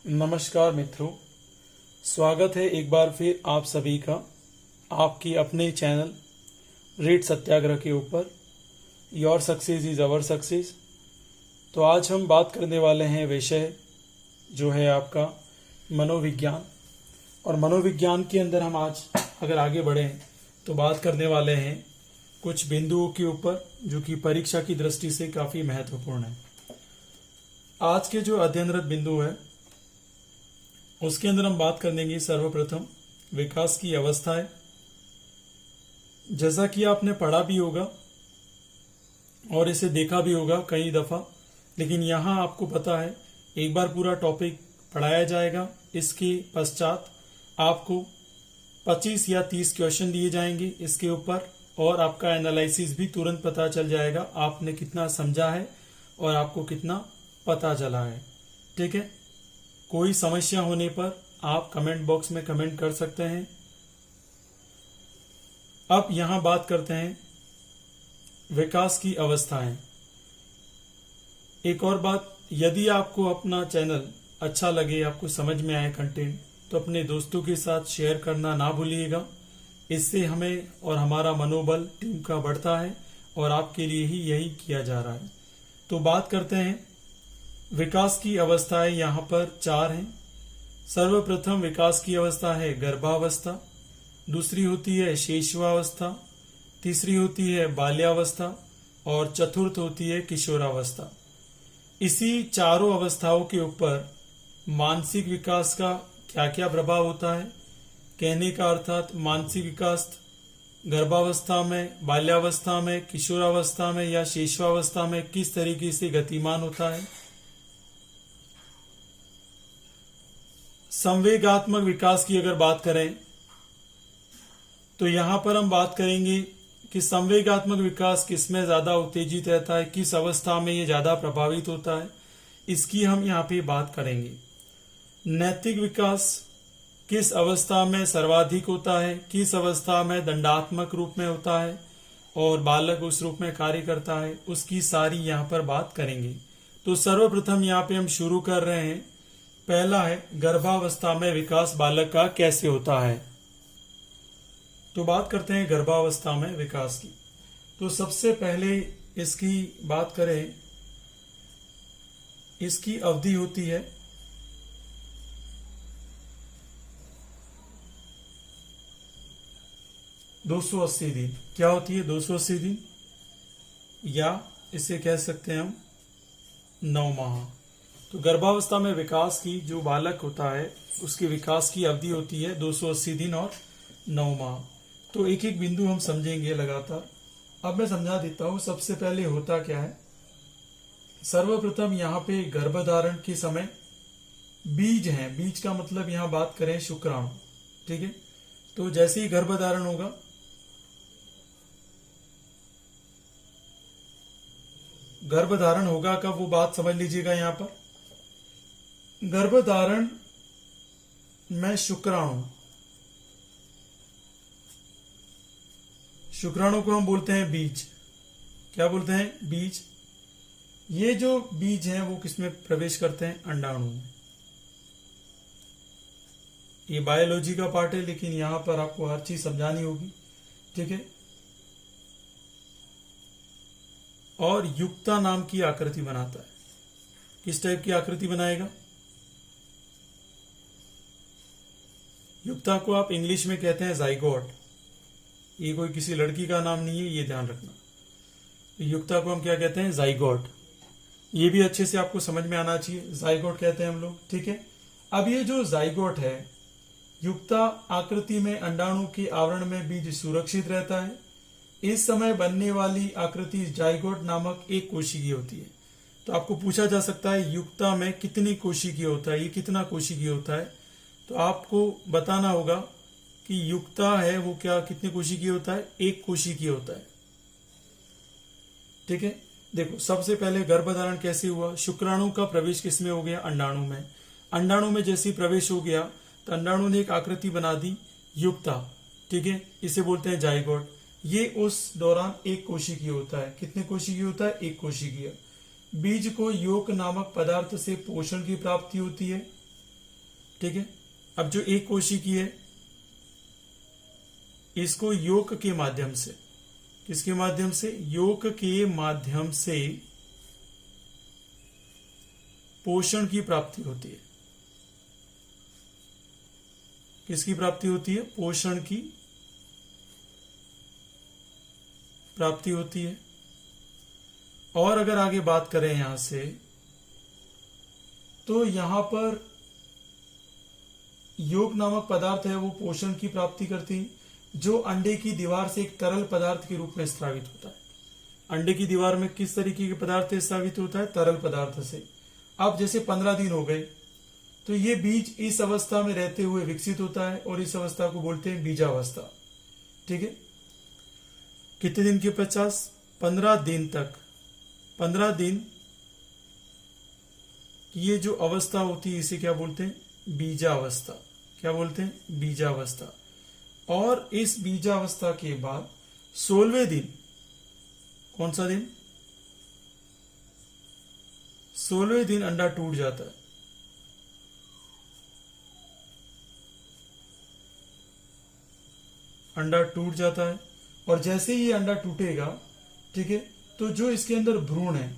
नमस्कार मित्रों, स्वागत है एक बार फिर आप सभी का आपकी अपने चैनल रीड सत्याग्रह के ऊपर। Your success is our success. तो आज हम बात करने वाले हैं विषय जो है आपका मनोविज्ञान। और मनोविज्ञान के अंदर हम आज अगर आगे बढ़ें तो बात करने वाले हैं कुछ बिंदुओं के ऊपर जो कि परीक्षा की दृष्टि से काफ़ी महत्वपूर्ण है। आज के जो अध्ययनरत बिंदु है उसके अंदर हम बात करेंगे सर्वप्रथम विकास की अवस्थाएं। जैसा कि आपने पढ़ा भी होगा और इसे देखा भी होगा कई दफा, लेकिन यहाँ आपको पता है एक बार पूरा टॉपिक पढ़ाया जाएगा। इसके पश्चात आपको 25 या 30 क्वेश्चन दिए जाएंगे इसके ऊपर, और आपका एनालिसिस भी तुरंत पता चल जाएगा आपने कितना समझा है और आपको कितना पता चला है। ठीक है, कोई समस्या होने पर आप कमेंट बॉक्स में कमेंट कर सकते हैं। अब यहां बात करते हैं विकास की अवस्थाएं। एक और बात, यदि आपको अपना चैनल अच्छा लगे, आपको समझ में आए कंटेंट, तो अपने दोस्तों के साथ शेयर करना ना भूलिएगा। इससे हमें और हमारा मनोबल टीम का बढ़ता है और आपके लिए ही यही किया जा रहा है। तो बात करते हैं विकास की अवस्थाएं। यहाँ पर 4 हैं। सर्वप्रथम विकास की अवस्था है गर्भावस्था, दूसरी होती है शैशवावस्था, तीसरी होती है बाल्यावस्था और चतुर्थ होती है किशोरावस्था। इसी चारों अवस्थाओं के ऊपर मानसिक विकास का क्या क्या प्रभाव होता है, कहने का अर्थात मानसिक विकास गर्भावस्था में, बाल्यावस्था में, किशोरावस्था में या शैशवावस्था में किस तरीके से गतिमान होता है। संवेगात्मक विकास की अगर बात करें तो यहां पर हम बात करेंगे कि संवेगात्मक विकास किसमें ज्यादा उत्तेजित रहता है, किस अवस्था में ये ज्यादा प्रभावित होता है, इसकी हम यहाँ पे बात करेंगे। नैतिक विकास किस अवस्था में सर्वाधिक होता है, किस अवस्था में दंडात्मक रूप में होता है और बालक उस रूप में कार्य करता है, उसकी सारी यहाँ पर बात करेंगे। तो सर्वप्रथम यहाँ पे हम शुरू कर रहे हैं। पहला है गर्भावस्था में विकास बालक का कैसे होता है। तो बात करते हैं गर्भावस्था में विकास की। तो सबसे पहले इसकी बात करें, इसकी अवधि होती है 280 दिन। क्या होती है? 280 दिन, या इसे कह सकते हैं हम 9 माह। तो गर्भावस्था में विकास की जो बालक होता है उसके विकास की अवधि होती है 280 दिन और 9 माह। तो एक एक बिंदु हम समझेंगे लगातार। अब मैं समझा देता हूं। सबसे पहले होता क्या है, सर्वप्रथम यहाँ पे गर्भधारण के समय बीज हैं। बीज का मतलब यहाँ बात करें शुक्राणु। ठीक है, तो जैसे ही गर्भधारण होगा, गर्भधारण होगा कब, वो बात समझ लीजिएगा। यहाँ पर गर्भधारण में शुक्राणु को हम बोलते हैं बीज। क्या बोलते हैं? बीज। ये जो बीज हैं वो किसमें प्रवेश करते हैं? अंडाणु में। ये बायोलॉजी का पार्ट है, लेकिन यहां पर आपको हर चीज समझानी होगी। ठीक है, और युक्ता नाम की आकृति बनाता है। किस टाइप की आकृति बनाएगा? युक्ता को आप इंग्लिश में कहते हैं जाइगोट। ये कोई किसी लड़की का नाम नहीं है, ये ध्यान रखना। तो युक्ता को हम क्या कहते हैं? जाइगोट। ये भी अच्छे से आपको समझ में आना चाहिए, जाइगोट कहते हैं हम लोग। ठीक है, अब ये जो जाइगोट है, युक्ता आकृति में अंडाणु के आवरण में बीज सुरक्षित रहता है। इस समय बनने वाली आकृति जाइगोट नामक एक कोशिकीय होती है। तो आपको पूछा जा सकता है युक्ता में कितनी कोशिकीय होता है, ये कितना कोशिकीय होता है, तो आपको बताना होगा कि युक्ता है वो क्या कितने कोशिकीय होता है? एक कोशिकीय होता है। ठीक है, देखो सबसे पहले गर्भधारण कैसे हुआ? शुक्राणु का प्रवेश किसमें हो गया? अंडाणु में। अंडाणु में जैसे प्रवेश हो गया तो अंडाणु ने एक आकृति बना दी युक्ता। ठीक है, इसे बोलते हैं जाइगोट। ये उस दौरान एक कोशिकीय होता है। कितने कोशिकीय होता है? एक कोशिकीय। बीज को योग नामक पदार्थ से पोषण की प्राप्ति होती है। ठीक है। अब जो एक कोशिकी है इसको योक के माध्यम से, किसके माध्यम से, योक के माध्यम से पोषण की प्राप्ति होती है। किसकी प्राप्ति होती है, पोषण की प्राप्ति होती है। और अगर आगे बात करें यहां से, तो यहां पर योग नामक पदार्थ है वो पोषण की प्राप्ति करती है, जो अंडे की दीवार से एक तरल पदार्थ के रूप में स्रावित होता है। अंडे की दीवार में किस तरीके के पदार्थ से स्रावित होता है, तरल पदार्थ से। अब जैसे 15 दिन हो गए तो ये बीज इस अवस्था में रहते हुए विकसित होता है और इस अवस्था को बोलते हैं बीजावस्था। ठीक है। कितने दिन के 15 दिन तक, 15 दिन की ये जो अवस्था होती है इसे क्या बोलते हैं, बीजावस्था। क्या बोलते हैं, बीजावस्था। और इस बीजावस्था के बाद 16वें दिन, कौन सा दिन, 16वें दिन अंडा टूट जाता है। अंडा टूट जाता है और जैसे ही ये अंडा टूटेगा, ठीक है, तो जो इसके अंदर भ्रूण है,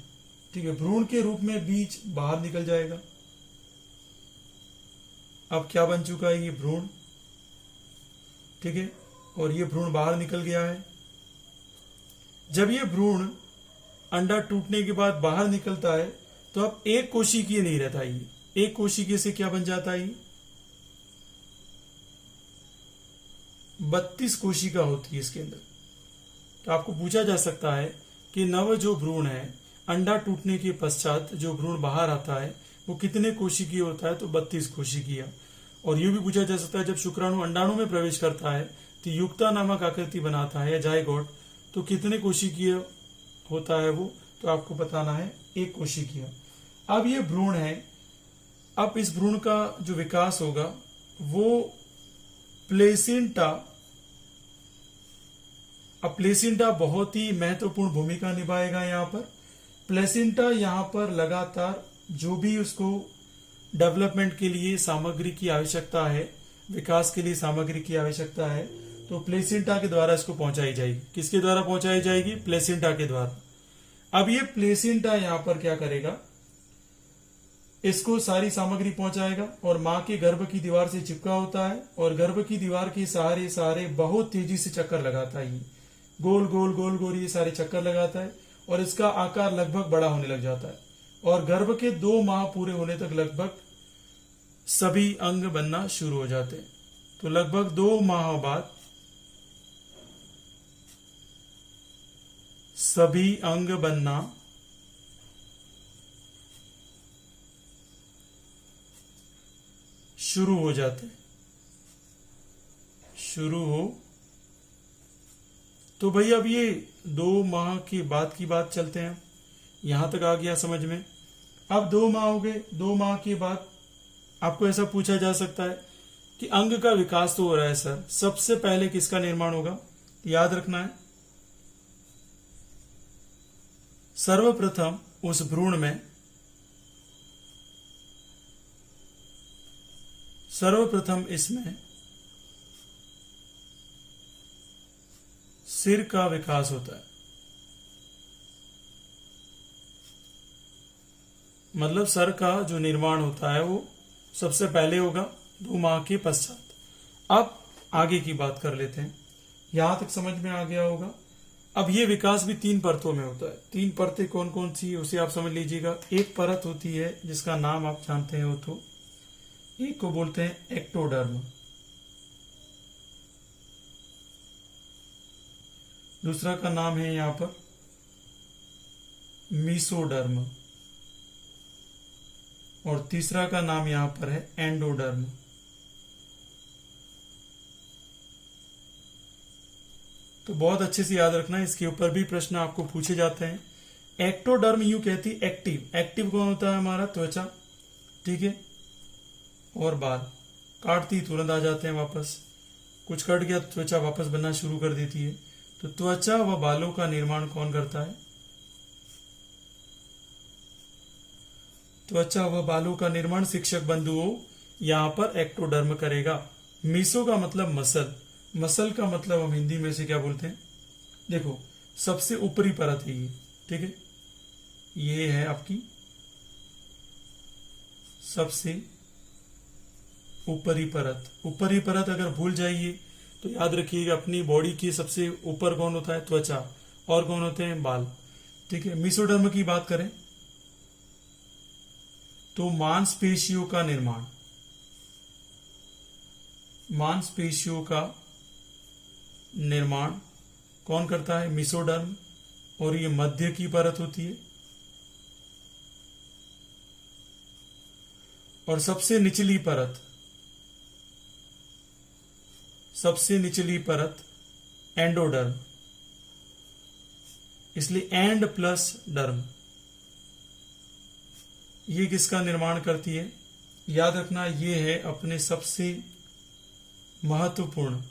ठीक है, भ्रूण के रूप में बीज बाहर निकल जाएगा। अब क्या बन चुका है, ये भ्रूण, ठीक है, और ये भ्रूण बाहर निकल गया है। जब ये भ्रूण अंडा टूटने के बाद बाहर निकलता है तो अब एक कोशिकीय नहीं रहता, ये एक कोशिकीय से क्या बन जाता है, 32 कोशिका होती है इसके अंदर। तो आपको पूछा जा सकता है कि नव जो भ्रूण है, अंडा टूटने के पश्चात जो भ्रूण बाहर आता है वो कितने कोशिकीय होता है, तो 32 कोशिकीय। और ये भी पूछा जा सकता है जब शुक्राणु अंडाणु में प्रवेश करता है तो युक्ता नामक आकृति बनाता है या जायगोट, तो कितने कोशिकीय होता है वो, तो आपको बताना है एक कोशिकीय। अब ये भ्रूण है, अब इस भ्रूण का जो विकास होगा वो प्लेसेंटा, अब प्लेसेंटा बहुत ही महत्वपूर्ण भूमिका निभाएगा यहाँ पर। प्लेसेंटा यहाँ पर लगातार जो भी उसको डेवलपमेंट के लिए सामग्री की आवश्यकता है, विकास के लिए सामग्री की आवश्यकता है, तो प्लेसेंटा के द्वारा इसको पहुंचाई जाएगी। किसके द्वारा पहुंचाई जाएगी, प्लेसेंटा के द्वारा। अब ये प्लेसेंटा यहाँ पर क्या करेगा, इसको सारी सामग्री पहुंचाएगा और मां के गर्भ की दीवार से चिपका होता है और गर्भ की दीवार के सहारे सहारे बहुत तेजी से चक्कर लगाता है। ये गोल गोल गोल गोल ये सारे चक्कर लगाता है और इसका आकार लगभग बड़ा होने लग जाता है और गर्भ के 2 माह पूरे होने तक लगभग सभी अंग बनना शुरू हो जाते हैं। तो लगभग 2 माह बाद सभी अंग बनना शुरू हो जाते हैं, शुरू हो। तो भाई अब ये 2 माह के बाद की बात चलते हैं, यहां तक आ गया समझ में। अब 2 माह हो गए, 2 माह के बाद आपको ऐसा पूछा जा सकता है कि अंग का विकास तो हो रहा है सर, सबसे पहले किसका निर्माण होगा, याद रखना है सर्वप्रथम उस भ्रूण में, सर्वप्रथम इसमें सिर का विकास होता है। मतलब सर का जो निर्माण होता है वो सबसे पहले होगा 2 माह के पश्चात। अब आगे की बात कर लेते हैं, यहां तक समझ में आ गया होगा। अब ये विकास भी 3 परतों में होता है। 3 परतें कौन कौन सी उसे आप समझ लीजिएगा। एक परत होती है जिसका नाम आप जानते हो, तो एक को बोलते हैं एक्टोडर्म, दूसरा का नाम है यहां पर मीसोडर्म और तीसरा का नाम यहां पर है एंडोडर्म। तो बहुत अच्छे से याद रखना, इसके ऊपर भी प्रश्न आपको पूछे जाते हैं। एक्टोडर्म यूं कहती एक्टिव, एक्टिव कौन होता है हमारा, त्वचा, ठीक है, और बाल काटती तुरंत आ जाते हैं वापस, कुछ कट गया त्वचा वापस बनना शुरू कर देती है। तो त्वचा व बालों का निर्माण कौन करता है, त्वचा व बालों का निर्माण शिक्षक बंधुओं यहां पर एक्टोडर्म करेगा। मीसो का मतलब मसल, मसल का मतलब हम हिंदी में से क्या बोलते हैं, देखो सबसे ऊपरी परत है ये, ठीक है, ये है आपकी सबसे ऊपरी परत। ऊपरी परत अगर भूल जाइए तो याद रखिएगा अपनी बॉडी की सबसे ऊपर कौन होता है, त्वचा, और कौन होते हैं, बाल, ठीक है। मीसोडर्म की बात करें तो मांसपेशियों का निर्माण, मांसपेशियों का निर्माण कौन करता है, मीसोडर्म, और ये मध्य की परत होती है। और सबसे निचली परत, सबसे निचली परत एंडोडर्म, इसलिए एंड प्लस डर्म, ये किसका निर्माण करती है, याद रखना ये है अपने सबसे महत्वपूर्ण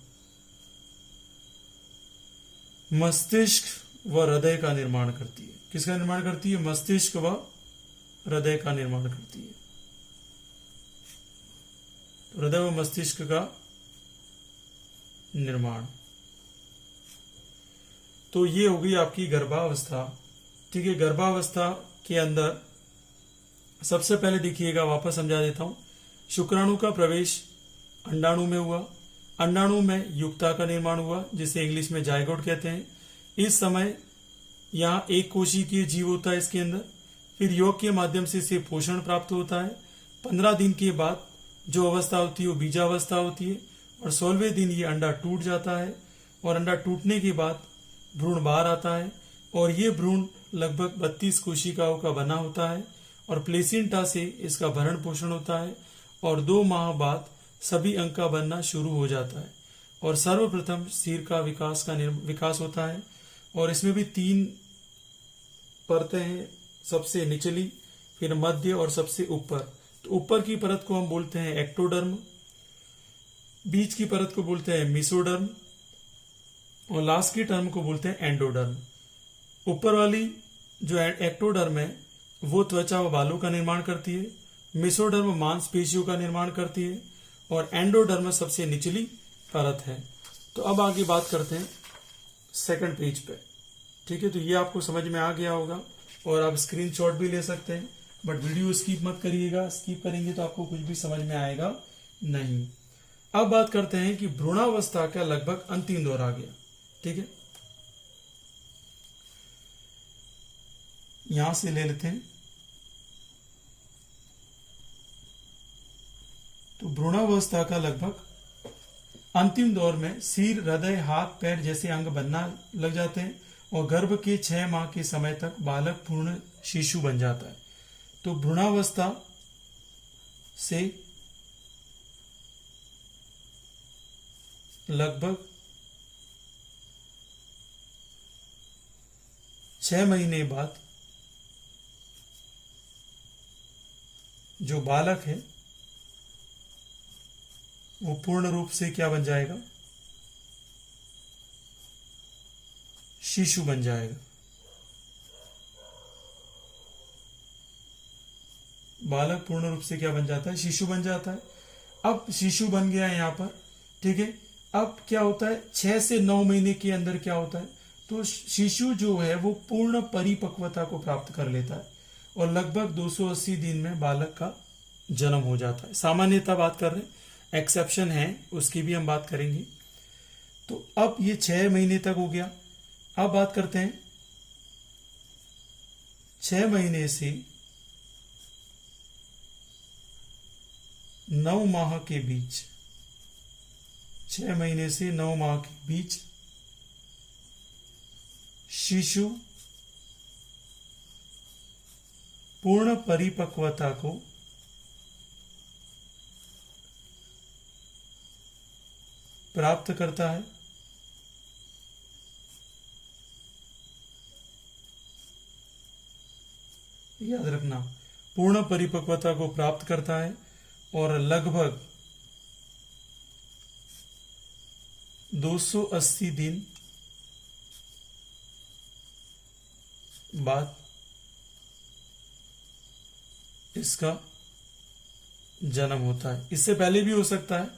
मस्तिष्क व हृदय का निर्माण करती है। किसका निर्माण करती है, मस्तिष्क व हृदय का निर्माण करती है। हृदय व मस्तिष्क का निर्माण। तो ये हो गई आपकी गर्भावस्था, ठीक है। गर्भावस्था के अंदर सबसे पहले देखिएगा, वापस समझा देता हूं, शुक्राणु का प्रवेश अंडाणु में हुआ, अंडाणु में युक्ता का निर्माण हुआ जिसे इंग्लिश में जायगोट कहते हैं। इस समय यहाँ एक कोशिकीय जीव होता है इसके अंदर, फिर योग के माध्यम से इसे पोषण प्राप्त होता है। 15 दिन के बाद जो अवस्था होती है वो बीजावस्था होती है, और 16वें दिन ये अंडा टूट जाता है, और अंडा टूटने के बाद भ्रूण बाहर आता है, और ये भ्रूण लगभग 32 कोशिकाओं का बना होता है, और प्लेसेंटा से इसका भरण पोषण होता है, और 2 माह बाद सभी अंग का बनना शुरू हो जाता है, और सर्वप्रथम सिर का विकास होता है। और इसमें भी 3 परतें हैं, सबसे निचली, फिर मध्य और सबसे ऊपर। तो ऊपर की परत को हम बोलते हैं एक्टोडर्म, बीच की परत को बोलते हैं मीसोडर्म, और लास्ट की टर्म को बोलते हैं एंडोडर्म। ऊपर वाली जो एक्टोडर्म है वो त्वचा व बालों का निर्माण करती है, मीसोडर्म मांसपेशियों का निर्माण करती है, और एंडोडर्म सबसे निचली परत है। तो अब आगे बात करते हैं सेकंड पेज पे, ठीक है। तो ये आपको समझ में आ गया होगा, और आप स्क्रीनशॉट भी ले सकते हैं, बट वीडियो स्किप मत करिएगा, स्किप करेंगे तो आपको कुछ भी समझ में आएगा नहीं। अब बात करते हैं कि भ्रूणावस्था का लगभग अंतिम दौर आ गया, ठीक है। यहां से ले लेते हैं, तो भ्रूणावस्था का लगभग अंतिम दौर में सिर, हृदय, हाथ, पैर जैसे अंग बनना लग जाते हैं, और गर्भ के 6 माह के समय तक बालक पूर्ण शिशु बन जाता है। तो भ्रूणावस्था से लगभग 6 महीने बाद जो बालक है वो पूर्ण रूप से क्या बन जाएगा, शिशु बन जाएगा। बालक पूर्ण रूप से क्या बन जाता है, शिशु बन जाता है। अब शिशु बन गया है यहां पर, ठीक है। अब क्या होता है, 6 से 9 महीने के अंदर क्या होता है, तो शिशु जो है वो पूर्ण परिपक्वता को प्राप्त कर लेता है, और लगभग 280 दिन में बालक का जन्म हो जाता है। सामान्यतः बात कर रहे हैं, एक्सेप्शन है उसकी भी हम बात करेंगे। तो अब ये 6 महीने तक हो गया। अब बात करते हैं 6 महीने से 9 माह के बीच, 6 महीने से 9 माह के बीच शिशु पूर्ण परिपक्वता को प्राप्त करता है। याद रखना, पूर्ण परिपक्वता को प्राप्त करता है, और लगभग 280 दिन बाद इसका जन्म होता है। इससे पहले भी हो सकता है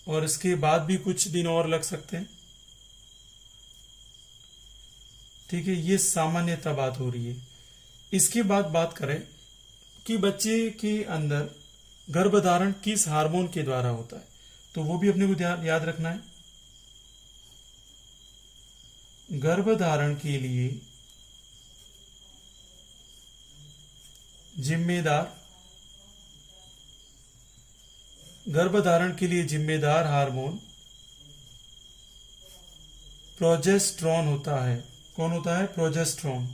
और इसके बाद भी कुछ दिन और लग सकते हैं। ठीक है, ये सामान्यतः बात हो रही है। इसके बाद बात करें कि बच्चे के अंदर गर्भधारण किस हार्मोन के द्वारा होता है, तो वो भी अपने को याद रखना है। गर्भधारण के लिए जिम्मेदार हार्मोन प्रोजेस्टेरॉन होता है। कौन होता है? प्रोजेस्टेरॉन।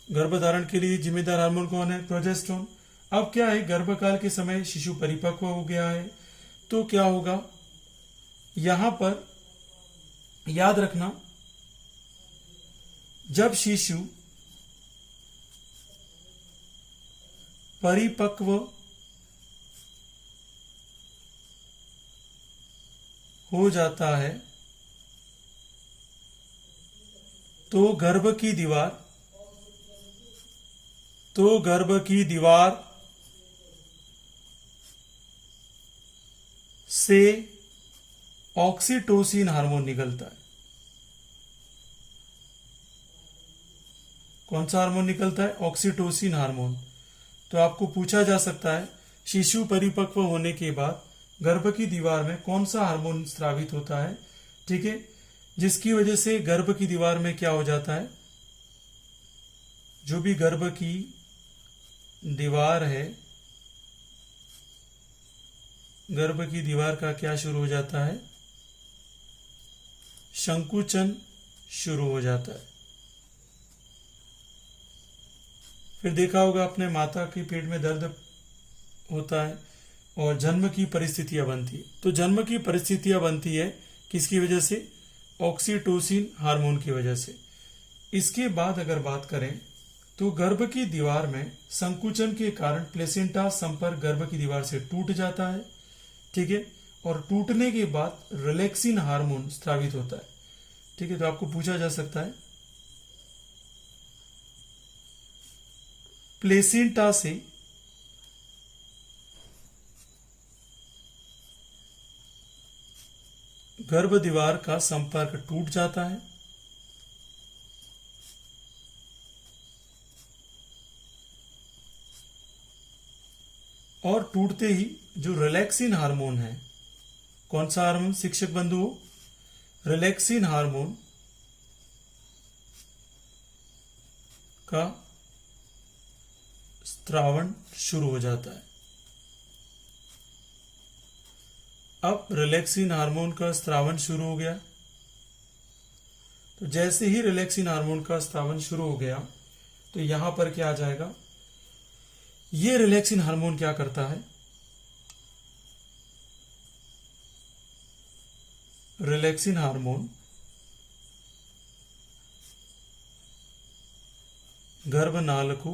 गर्भधारण के लिए जिम्मेदार हार्मोन कौन है? प्रोजेस्टेरॉन। अब क्या है, गर्भकाल के समय शिशु परिपक्व हो गया है, तो क्या होगा, यहां पर याद रखना, जब शिशु परिपक्व हो जाता है तो गर्भ की दीवार से ऑक्सीटोसिन हार्मोन निकलता है। कौन सा हार्मोन निकलता है? Oxytocin hormone. तो आपको पूछा जा सकता है, शिशु परिपक्व होने के बाद गर्भ की दीवार में कौन सा हार्मोन स्रावित होता है? ठीक है, जिसकी वजह से गर्भ की दीवार में क्या हो जाता है, जो भी गर्भ की दीवार है, गर्भ की दीवार का क्या शुरू हो जाता है? संकुचन शुरू हो जाता है। फिर देखा होगा अपने, माता के पेट में दर्द होता है और जन्म की परिस्थितियां बनती है। तो जन्म की परिस्थितियां बनती है किसकी वजह से? ऑक्सीटोसिन हार्मोन की वजह से। इसके बाद अगर बात करें तो गर्भ की दीवार में संकुचन के कारण प्लेसेंटा संपर्क गर्भ की दीवार से टूट जाता है। ठीक है, और टूटने के बाद रिलैक्सिन हार्मोन स्रावित होता है। ठीक है, तो आपको पूछा जा सकता है, प्लेसेंटा से गर्भ दीवार का संपर्क टूट जाता है और टूटते ही जो रिलैक्सिन हार्मोन है, कौन सा हार्मोन शिक्षक बंधुओं? रिलैक्सिन हार्मोन का स्त्रावण शुरू हो जाता है। अब रिलैक्सिन हार्मोन का स्त्रावण शुरू हो गया, तो जैसे ही रिलैक्सिन हार्मोन का स्त्रावण शुरू हो गया तो यहां पर क्या आ जाएगा, ये रिलैक्सिन हार्मोन क्या करता है, रिलैक्सिन हार्मोन गर्भनाल को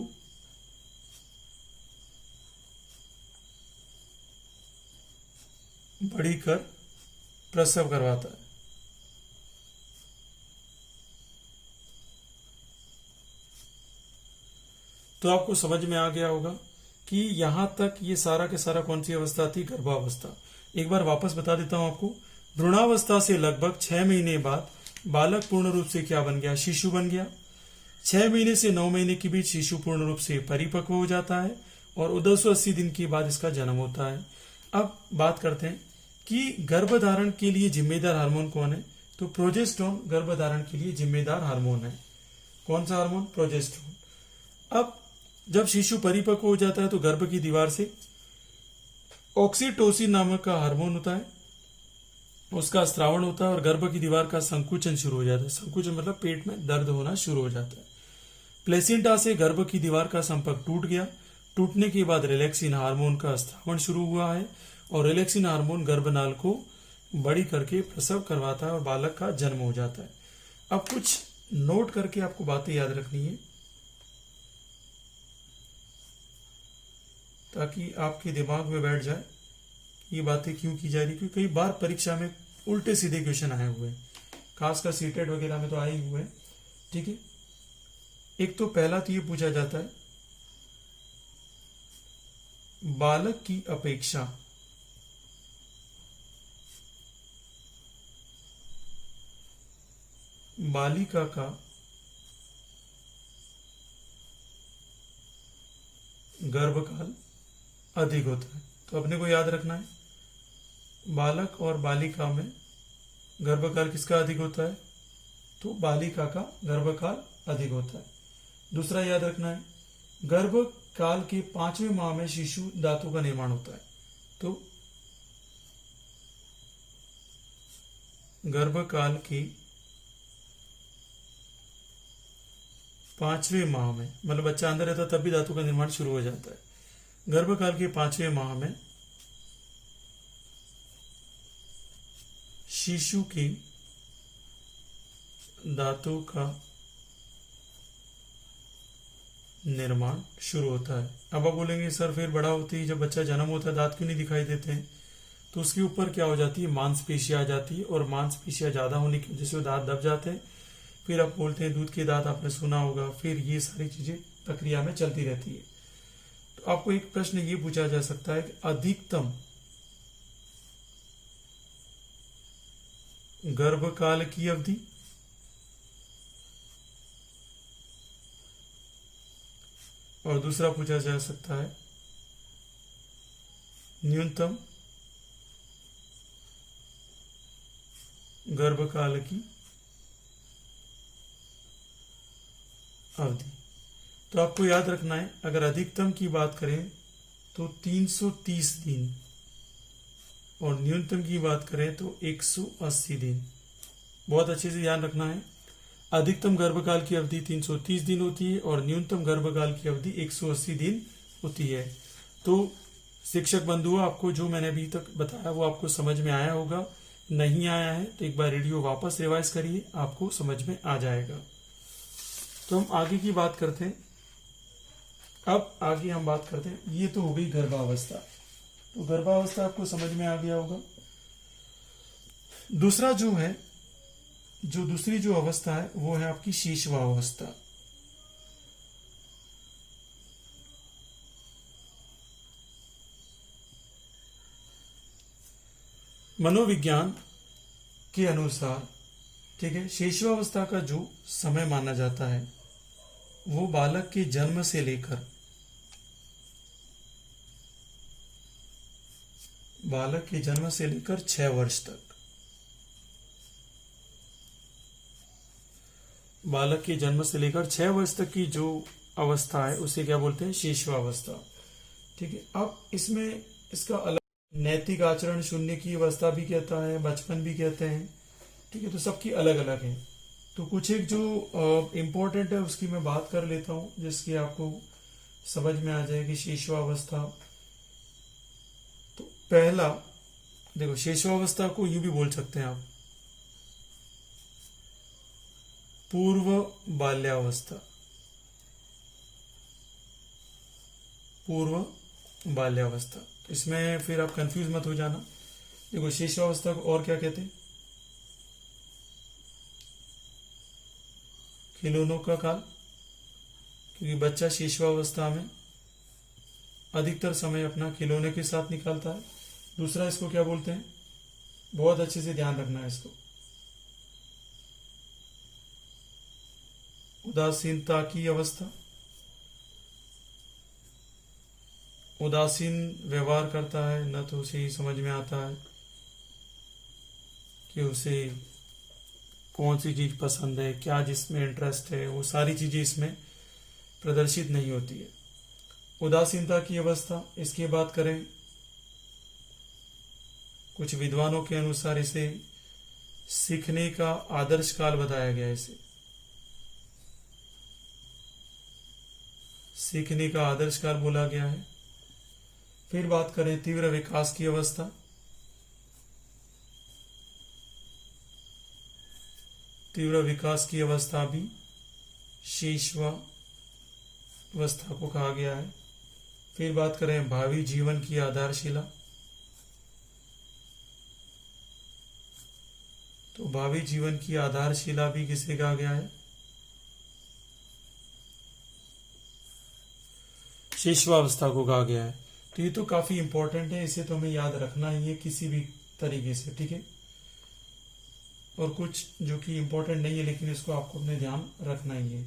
बड़ी कर प्रसव करवाता है। तो आपको समझ में आ गया होगा कि यहां तक ये सारा के सारा कौन सी अवस्था थी? गर्भावस्था। एक बार वापस बता देता हूं आपको, भ्रूणावस्था से लगभग 6 महीने बाद बालक पूर्ण रूप से क्या बन गया? शिशु बन गया। 6 महीने से 9 महीने के बीच शिशु पूर्ण रूप से परिपक्व हो जाता है और 280 दिन के बाद इसका जन्म होता है। अब बात करते हैं कि गर्भधारण के लिए जिम्मेदार हार्मोन कौन है? तो प्रोजेस्टेरॉन गर्भधारण के लिए जिम्मेदार हार्मोन है। कौन सा हार्मोन? प्रोजेस्टेरॉन। अब जब शिशु परिपक्व हो जाता है तो गर्भ की दीवार से ऑक्सीटोसिन नामक का हार्मोन होता है, उसका स्त्रावण होता है और गर्भ की दीवार का संकुचन शुरू हो जाता है। संकुचन मतलब पेट में दर्द होना शुरू हो जाता है। प्लेसेंटा से गर्भ की दीवार का संपर्क टूट गया। टूटने के बाद रिलैक्सिन हार्मोन का स्त्रावण शुरू हुआ है और रिलैक्सिन हार्मोन गर्भनाल को बड़ी करके प्रसव करवाता है और बालक का जन्म हो जाता है। अब कुछ नोट करके आपको बातें याद रखनी है ताकि आपके दिमाग में बैठ जाए ये बातें क्यों की जा रही, क्योंकि कई बार परीक्षा में उल्टे सीधे क्वेश्चन आए हुए हैं, खासकर सीटेट वगैरह में तो आए ही हुए हैं। ठीक है, एक तो पहला तो ये पूछा जाता है, बालक की अपेक्षा बालिका का गर्भकाल अधिक होता है। तो अपने को याद रखना है, बालक और बालिका में गर्भकाल किसका अधिक होता है? तो बालिका का गर्भकाल अधिक होता है। दूसरा याद रखना है, गर्भकाल के 5वें माह में शिशु दांतों का निर्माण होता है। तो गर्भकाल के 5वें माह में, मतलब बच्चा अंदर रहता तब भी दांतों का निर्माण शुरू हो जाता है। गर्भकाल के 5वें माह में शिशु की दांतों का निर्माण शुरू होता है। अब आप बोलेंगे सर फिर बड़ा होते ही जब बच्चा जन्म होता है दांत क्यों नहीं दिखाई देते हैं? तो उसके ऊपर क्या हो जाती है, मांसपेशियां आ जाती है, और मांसपेशियां ज्यादा होने की वजह से वो दांत दब जाते हैं। फिर आप बोलते हैं दूध के दांत, आपने सुना होगा। फिर ये सारी चीजें प्रक्रिया में चलती रहती है। तो आपको एक प्रश्न ये पूछा जा सकता है कि अधिकतम गर्भकाल की अवधि और दूसरा पूछा जा सकता है न्यूनतम गर्भकाल की अवधि। तो आपको याद रखना है, अगर अधिकतम की बात करें तो 330 दिन और न्यूनतम की बात करें तो 180 दिन। बहुत अच्छे से ध्यान रखना है, अधिकतम गर्भकाल की अवधि 330 दिन होती है और न्यूनतम गर्भकाल की अवधि 180 दिन होती है। तो शिक्षक बंधुओं, आपको जो मैंने अभी तक बताया वो आपको समझ में आया होगा। नहीं आया है तो एक बार रेडियो वापस रिवाइज करिए, आपको समझ में आ जाएगा। तो हम आगे की बात करते हैं। अब आगे हम बात करते हैं, ये तो हो गई गर्भावस्था। तो गर्भावस्था आपको समझ में आ गया होगा। दूसरा जो है, दूसरी जो अवस्था है वो है आपकी शिशुवावस्था। मनोविज्ञान के अनुसार, ठीक है, शिशुवावस्था का जो समय माना जाता है वो बालक के जन्म से लेकर 6 वर्ष तक, बालक के जन्म से लेकर 6 वर्ष तक की जो अवस्था है उसे क्या बोलते हैं? शिशुवावस्था। ठीक है। अब इसमें इसका अलग नैतिक आचरण शून्य की अवस्था भी कहता है, बचपन भी कहते हैं। ठीक है, तो सबकी अलग अलग है। तो कुछ एक जो इम्पोर्टेंट है उसकी मैं बात कर लेता हूं, जिसकी आपको समझ में आ जाएगी शिशुवावस्था। तो पहला देखो, शिशुवावस्था को यूं भी बोल सकते हैं आप, पूर्व बाल्यावस्था। पूर्व बाल्यावस्था, इसमें फिर आप कंफ्यूज मत हो जाना। देखो, शिशुवावस्था को और क्या कहते हैं? खिलौनों का काल, क्योंकि बच्चा शिशुवावस्था में अधिकतर समय अपना खिलौने के साथ निकालता है। दूसरा इसको क्या बोलते हैं? बहुत अच्छे से ध्यान रखना है इसको, उदासीनता की अवस्था। उदासीन व्यवहार करता है, न तो उसे ही समझ में आता है कि उसे कौन सी चीज पसंद है, क्या जिसमें इंटरेस्ट है, वो सारी चीजें इसमें प्रदर्शित नहीं होती है। उदासीनता की अवस्था, इसकी बात करें, कुछ विद्वानों के अनुसार इसे सीखने का आदर्श काल बताया गया है। इसे सीखने का आदर्श काल बोला गया है। फिर बात करें तीव्र विकास की अवस्था। तीव्र विकास की अवस्था भी शिशुवावस्था को कहा गया है। फिर बात करें भावी जीवन की आधारशिला, तो भावी जीवन की आधारशिला भी किसे कहा गया है? शेषवावस्था को कहा गया है। तो ये तो काफी इंपॉर्टेंट है, इसे तो हमें याद रखना ही है किसी भी तरीके से, ठीक है। और कुछ जो कि इंपॉर्टेंट नहीं है लेकिन इसको आपको अपने ध्यान रखना ही है।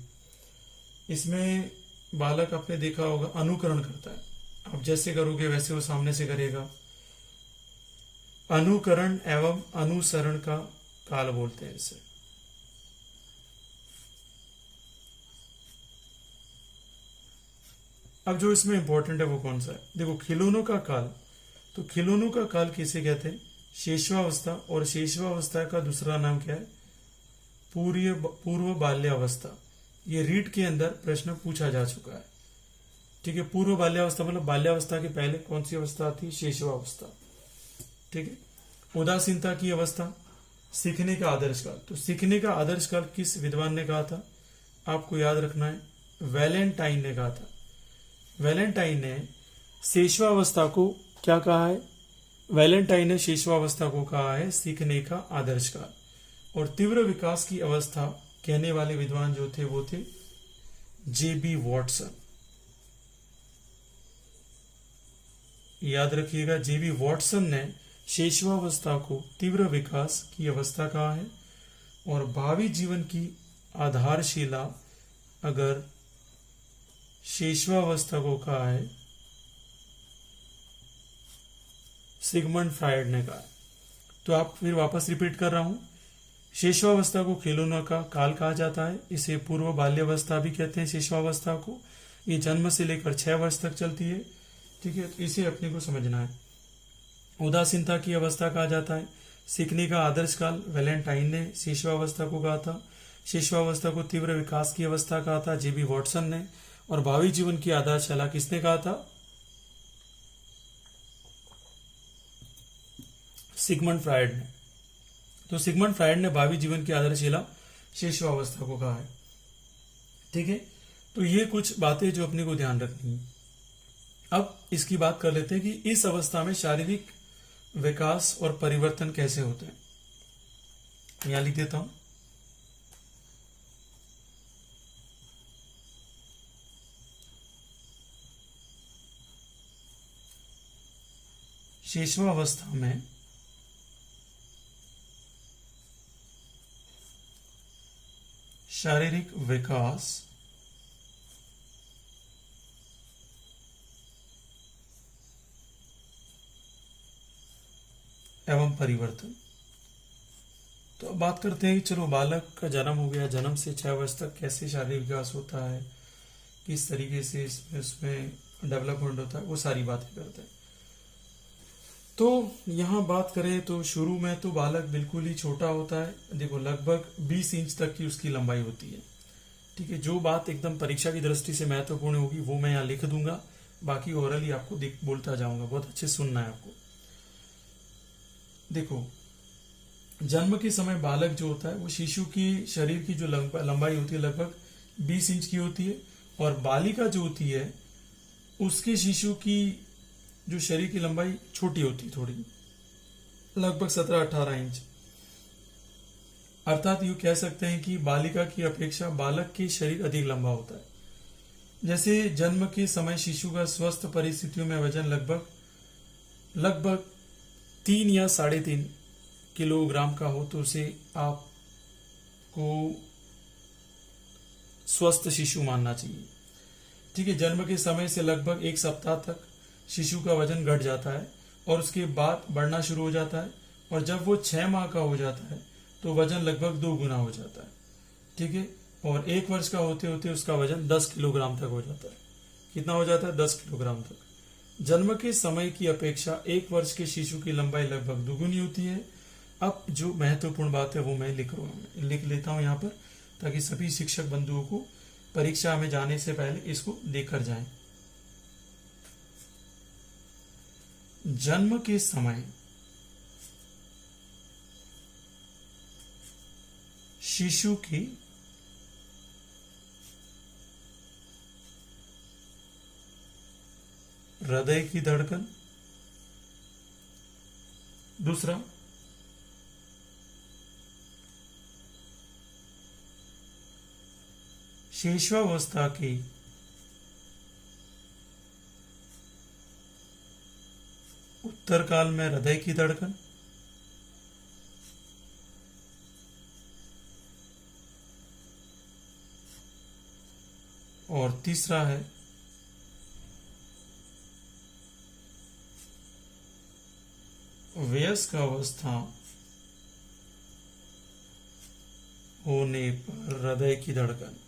इसमें बालक आपने देखा होगा अनुकरण करता है, आप जैसे करोगे वैसे वो सामने से करेगा। अनुकरण एवं अनुसरण का काल बोलते हैं इसे। अब जो इसमें इंपॉर्टेंट है वो कौन सा है, देखो खिलौनों का काल। तो खिलौनों का काल किसे कहते हैं, शेषवावस्था। और शेषवावस्था का दूसरा नाम क्या है, पूर्व बाल्यावस्था। ये रीट के अंदर प्रश्न पूछा जा चुका है, ठीक है। पूर्व बाल्यावस्था मतलब बाल्यावस्था के पहले कौन सी अवस्था थी, शेषवावस्था, ठीक है। उदासीनता की अवस्था, सीखने का आदर्श काल। तो सीखने का आदर्श काल किस विद्वान ने कहा था, आपको याद रखना है, वैलेंटाइन ने कहा था। वैलेंटाइन ने शेषवावस्था को क्या कहा है, वैलेंटाइन ने शेषवावस्था को कहा है सीखने का आदर्श काल। और तीव्र विकास की अवस्था कहने वाले विद्वान जो थे वो थे जेबी वॉटसन। याद रखिएगा, जेबी वॉटसन ने शेषवावस्था को तीव्र विकास की अवस्था कहा है। और भावी जीवन की आधारशिला अगर शेषवावस्था को कहा है सिगमंड फ्रायड ने कहा है। तो आप फिर वापस रिपीट कर रहा हूं, शेषवावस्था को खिलौनों का काल कहा जाता है, इसे पूर्व बाल्यावस्था भी कहते हैं शेषवावस्था को। ये जन्म से लेकर 6 वर्ष तक चलती है, ठीक है। तो इसे अपने को समझना है। उदासीनता की अवस्था कहा जाता है, सीखने का आदर्श काल वैलेंटाइन ने शेषवावस्था को कहा था। शेषवावस्था को तीव्र विकास की अवस्था कहा था जेबी वॉटसन ने। और भावी जीवन की आधारशिला किसने कहा था, सिगमंड फ्रायड ने। तो सिगमंड फ्रायड ने भावी जीवन की आधारशिला शेषवावस्था को कहा है, ठीक है। तो ये कुछ बातें जो अपने को ध्यान रखनी है। अब इसकी बात कर लेते हैं कि इस अवस्था में शारीरिक विकास और परिवर्तन कैसे होते हैं। यहां लिख देता हूं, शेषवावस्था में शारीरिक विकास एवं परिवर्तन। तो अब बात करते हैं कि चलो बालक का जन्म हो गया, जन्म से 6 वर्ष तक कैसे शारीरिक विकास होता है, किस तरीके से इसमें डेवलपमेंट होता है, वो सारी बातें करते हैं। तो यहाँ बात करें तो शुरू में तो बालक बिल्कुल ही छोटा होता है। देखो लगभग 20 इंच तक की उसकी लंबाई होती है, ठीक है। जो बात एकदम परीक्षा की दृष्टि से महत्वपूर्ण होगी वो मैं यहाँ लिख दूंगा, बाकी ओरली आपको बोलता जाऊंगा, बहुत अच्छे सुनना है आपको। देखो जन्म के समय बालक जो होता है वो शिशु की शरीर की जो लंबाई होती है लगभग 20 इंच की होती है। और बालिका जो होती है उसके शिशु की जो शरीर की लंबाई छोटी होती है थोड़ी, लगभग 17-18 इंच। अर्थात यूं कह सकते हैं कि बालिका की अपेक्षा बालक के शरीर अधिक लंबा होता है। जैसे जन्म के समय शिशु का स्वस्थ परिस्थितियों में वजन लगभग 3 या 3.5 किलोग्राम का हो तो उसे आपको स्वस्थ शिशु मानना चाहिए, ठीक है। जन्म के समय से लगभग 1 सप्ताह तक शिशु का वजन घट जाता है और उसके बाद बढ़ना शुरू हो जाता है। और जब वो 6 माह का हो जाता है तो वजन लगभग 2 गुना हो जाता है, ठीक है। और 1 वर्ष का होते होते उसका वजन 10 किलोग्राम तक हो जाता है। कितना हो जाता है, 10 किलोग्राम तक। जन्म के समय की अपेक्षा 1 वर्ष के शिशु की लंबाई लगभग दुगुनी होती है। अब जो महत्वपूर्ण बात है वो मैं लिख लेता हूं यहाँ पर, ताकि सभी शिक्षक बंधुओं को परीक्षा में जाने से पहले इसको लेकर जाएं। जन्म के समय शिशु की हृदय की धड़कन, दूसरा शेषवावस्था की उत्तर काल में हृदय की धड़कन, और तीसरा है वयस्क अवस्था होने पर हृदय की धड़कन।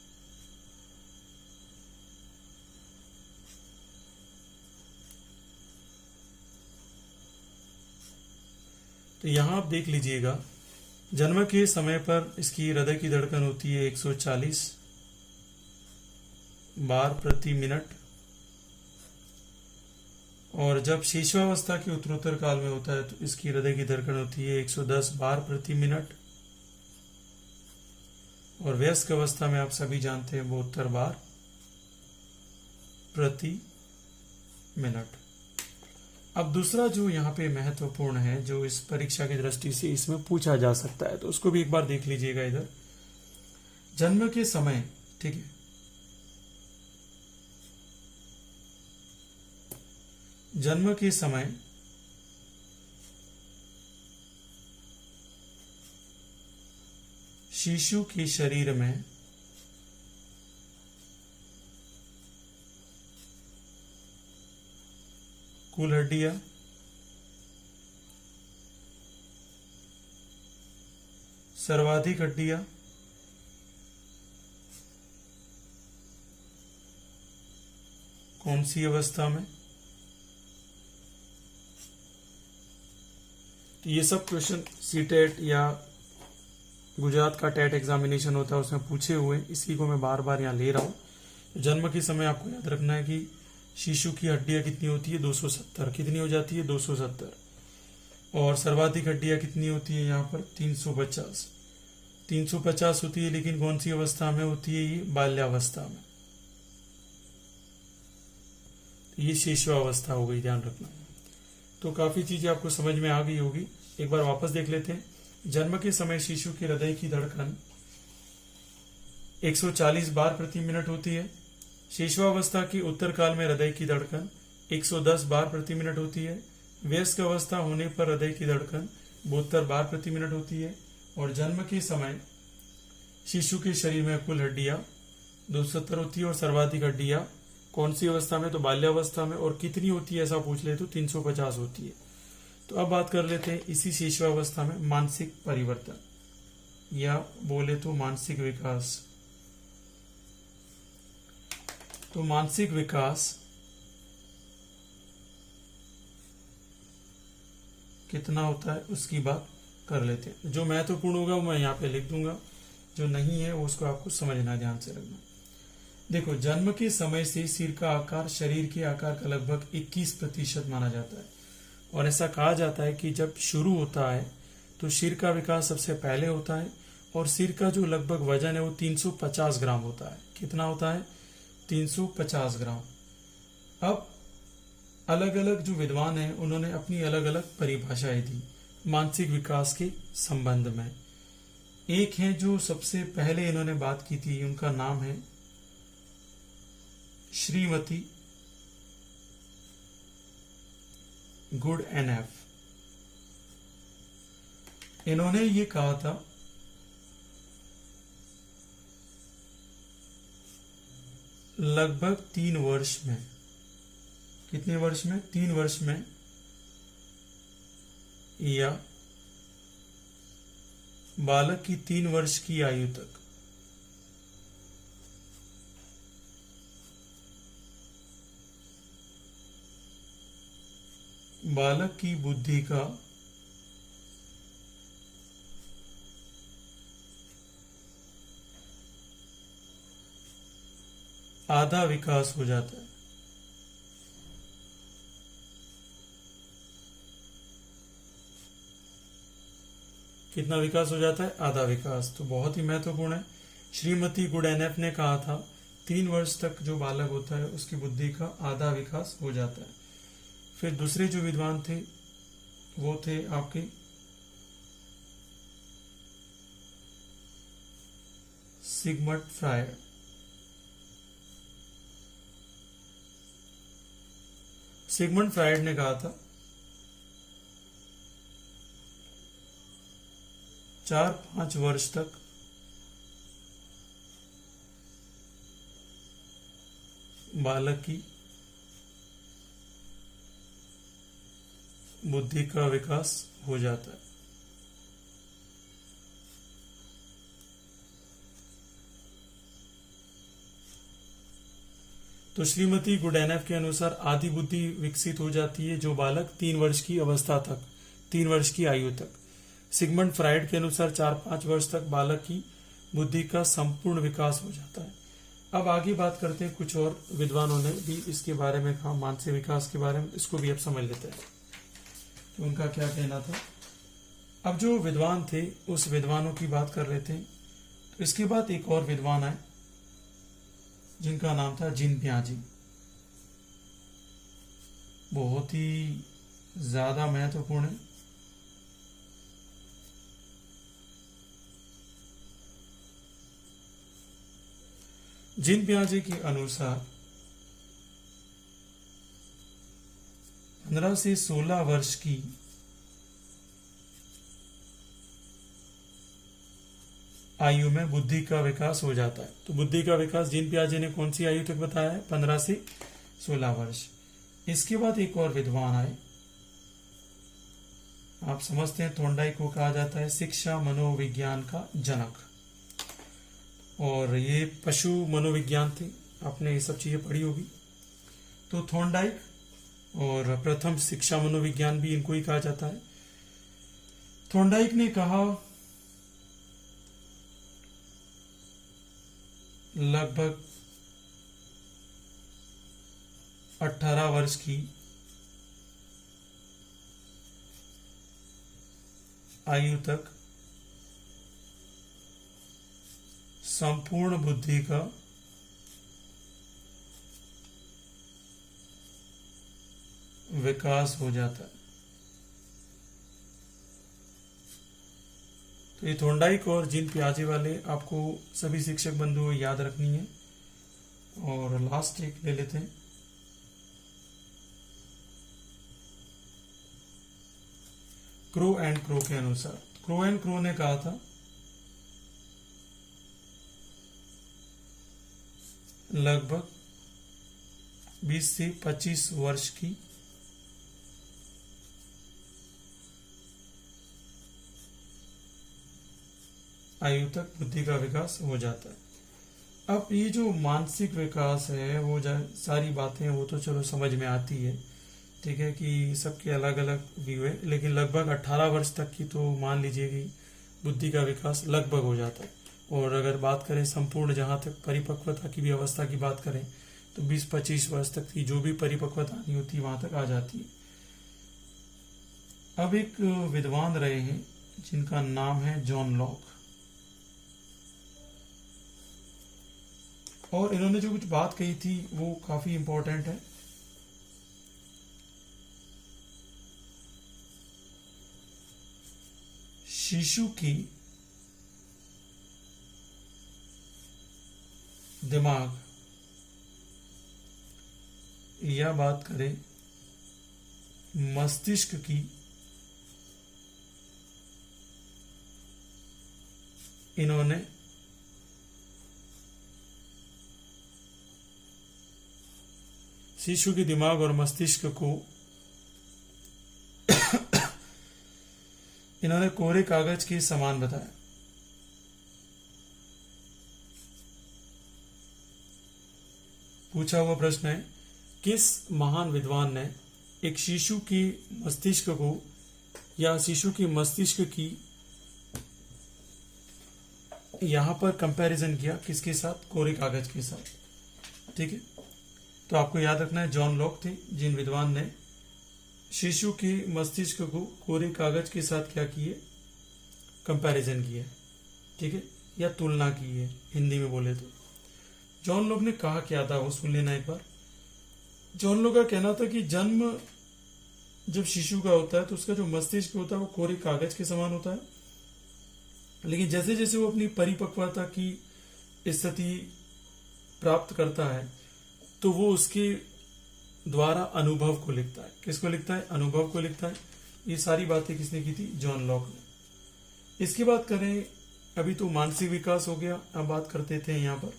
तो यहां आप देख लीजिएगा, जन्म के समय पर इसकी हृदय की धड़कन होती है 140 बार प्रति मिनट, और जब शिशुअवस्था के उत्तरोत्तर काल में होता है तो इसकी हृदय की धड़कन होती है 110 बार प्रति मिनट, और वयस्क अवस्था में आप सभी जानते हैं 72 बार प्रति मिनट। अब दूसरा जो यहाँ पे महत्वपूर्ण है, जो इस परीक्षा की दृष्टि से इसमें पूछा जा सकता है, तो उसको भी एक बार देख लीजिएगा। इधर जन्म के समय, ठीक है, जन्म के समय शिशु के शरीर में कुल हड्डियां सर्वाधिक हड्डियां कौन सी अवस्था में? तो ये सब क्वेश्चन सीटेट या गुजरात का टेट एग्जामिनेशन होता है उसमें पूछे हुए, इसी को मैं बार बार यहाँ ले रहा हूँ। जन्म के समय आपको याद रखना है कि शिशु की हड्डियां कितनी होती है 270, कितनी हो जाती है 270, और सर्वाधिक हड्डियां कितनी होती है यहाँ पर 350, 350 होती है, लेकिन कौन सी अवस्था में होती है? ये बाल्यावस्था में, ये शिशुअवस्था हो गई, ध्यान रखना। तो काफी चीजें आपको समझ में आ गई होगी। एक बार वापस देख लेते हैं। जन्म के समय शिशु की हृदय की धड़कन 140 बार प्रति मिनट होती है। शिशुअवस्था की उत्तर काल में हृदय की धड़कन 110 बार प्रति मिनट होती है। वयस्क अवस्था होने पर हृदय की धड़कन 72 बार प्रति मिनट होती है। और जन्म के समय शिशु के शरीर में कुल हड्डियां 270 होती है, और सर्वाधिक हड्डियां कौन सी अवस्था में? तो बाल्यावस्था में। और कितनी होती है ऐसा पूछ ले तो 350 होती है। तो अब बात कर लेते हैं इसी शिशुअवस्था में मानसिक परिवर्तन, या बोले तो मानसिक विकास। तो मानसिक विकास कितना होता है उसकी बात कर लेते हैं। जो महत्वपूर्ण होगा वो मैं यहाँ पे लिख दूंगा, जो नहीं है वो उसको आपको समझना, ध्यान से रखना। देखो, जन्म के समय से सिर का आकार शरीर के आकार का लगभग 21% माना जाता है। और ऐसा कहा जाता है कि जब शुरू होता है तो सिर का विकास सबसे पहले होता है, और सिर का जो लगभग वजन है वो 350 ग्राम होता है। कितना होता है? 350 ग्राम। अब अलग अलग जो विद्वान हैं उन्होंने अपनी अलग अलग परिभाषाएं दी मानसिक विकास के संबंध में। एक है जो सबसे पहले इन्होंने बात की थी, उनका नाम है श्रीमती गुड एनएफ। इन्होंने ये कहा था लगभग 3 वर्ष में, कितने वर्ष में? 3 वर्ष में, या बालक की 3 वर्ष की आयु तक बालक की बुद्धि का आधा विकास हो जाता है। कितना विकास हो जाता है? आधा विकास। तो बहुत ही महत्वपूर्ण है। श्रीमती गुड एनएफ ने कहा था 3 वर्ष तक जो बालक होता है उसकी बुद्धि का आधा विकास हो जाता है। फिर दूसरे जो विद्वान थे वो थे आपके सिगमंड फ्रायड। सिगमंड फ्रायड ने कहा था 4-5 वर्ष तक बालक की बुद्धि का विकास हो जाता है। तो श्रीमती गुडैनफ के अनुसार आदि बुद्धि विकसित हो जाती है जो बालक 3 वर्ष की अवस्था तक, 3 वर्ष की आयु तक। सिगमंड फ्राइड के अनुसार 4-5 वर्ष तक बालक की बुद्धि का संपूर्ण विकास हो जाता है। अब आगे बात करते हैं, कुछ और विद्वानों ने भी इसके बारे में कहा, मानसिक विकास के बारे में। इसको भी अब समझ लेते हैं कि उनका क्या कहना था। अब जो विद्वान थे उस विद्वानों की बात कर लेते हैं। तो इसके बाद एक और विद्वान आए जिनका नाम था जीन पियाजे। बहुत ही ज्यादा महत्वपूर्ण है। जीन पियाजे के अनुसार 15 से 16 वर्ष की आयु में बुद्धि का विकास हो जाता है। तो बुद्धि का विकास जीन पियाजे ने कौन सी आयु तक बताया है? 15 से 16 वर्ष। इसके बाद एक और विद्वान आए, आप समझते हैं थोंडाइक को कहा जाता है शिक्षा मनोविज्ञान का जनक, और ये पशु मनोविज्ञान थे, आपने ये सब चीजें पढ़ी होगी। तो थोंडाइक और प्रथम शिक्षा मनोविज्ञान भी इनको ही कहा जाता है। थोंडाइक ने कहा लगभग 18 वर्ष की आयु तक संपूर्ण बुद्धि का विकास हो जाता है। तो ये थोंडाइक और जीन पियाजे वाले आपको सभी शिक्षक बंधुओं याद रखनी है। और लास्ट एक ले लेते हैं, क्रो एंड क्रो के अनुसार। क्रो एंड क्रो ने कहा था लगभग 20 से 25 वर्ष की आयु तक बुद्धि का विकास हो जाता है। अब ये जो मानसिक विकास है वो सारी बातें वो तो चलो समझ में आती है, ठीक है, कि सबके अलग अलग व्यू है, लेकिन लगभग 18 वर्ष तक की तो मान लीजिए कि बुद्धि का विकास लगभग हो जाता है। और अगर बात करें संपूर्ण, जहां तक परिपक्वता की भी अवस्था की बात करें, तो 20-25 वर्ष तक की जो भी परिपक्वता आनी होती है वहां तक आ जाती है। अब एक विद्वान रहे हैं जिनका नाम है जॉन लॉक, और इन्होंने जो कुछ बात कही थी वो काफी इंपॉर्टेंट है। शिशु की दिमाग, या बात करें मस्तिष्क की, इन्होंने शिशु के दिमाग और मस्तिष्क को इन्होंने कोरे कागज के समान बताया। पूछा हुआ प्रश्न है, किस महान विद्वान ने एक शिशु की मस्तिष्क को या शिशु की मस्तिष्क की यहां पर कंपैरिजन किया, किसके साथ? कोरे कागज के साथ। ठीक है, तो आपको याद रखना है जॉन लॉक थे जिन विद्वान ने शिशु के मस्तिष्क को कोरे कागज के साथ क्या किए? कंपैरिजन किया। ठीक है, या तुलना की है हिंदी में बोले तो। जॉन लॉक ने कहा क्या था वो सुन लेना एक बार। जॉन लॉक का कहना था कि जन्म जब शिशु का होता है तो उसका जो मस्तिष्क होता है वो कोरे कागज के समान होता है, लेकिन जैसे जैसे वो अपनी परिपक्वता की स्थिति प्राप्त करता है तो वो उसके द्वारा अनुभव को लिखता है। किसको लिखता है? अनुभव को लिखता है। ये सारी बातें किसने की थी? जॉन लॉक ने। इसकी बात करें, अभी तो मानसिक विकास हो गया, अब बात करते थे यहां पर